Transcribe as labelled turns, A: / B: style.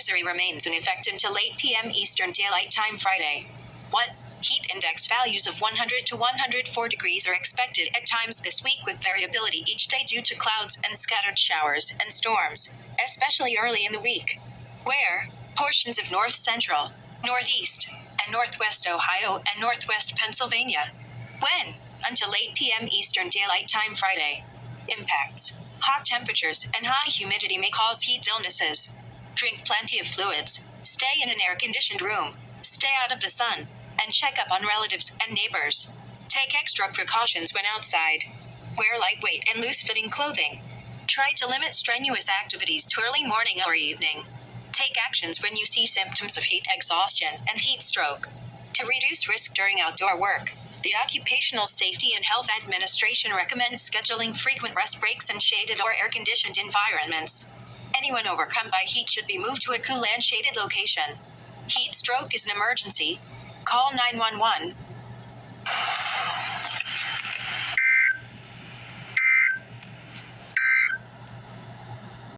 A: advisory remains in effect until 8 p.m. Eastern Daylight Time Friday. What? Heat index values of 100 to 104 degrees are expected at times this week with variability each day due to clouds and scattered showers and storms, especially early in the week. Where? Portions of north central, northeast, and northwest Ohio and northwest Pennsylvania. When? Until 8 p.m. Eastern Daylight Time Friday. Impacts. Hot temperatures and high humidity may cause heat illnesses. Drink plenty of fluids, stay in an air-conditioned room, stay out of the sun, and check up on relatives and neighbors. Take extra precautions when outside. Wear lightweight and loose-fitting clothing. Try to limit strenuous activities to early morning or evening. Take actions when you see symptoms of heat exhaustion and heat stroke. To reduce risk during outdoor work, the Occupational Safety and Health Administration recommends scheduling frequent rest breaks in shaded or air-conditioned environments. Anyone overcome by heat should be moved to a cool and shaded location. Heat stroke is an emergency. Call 911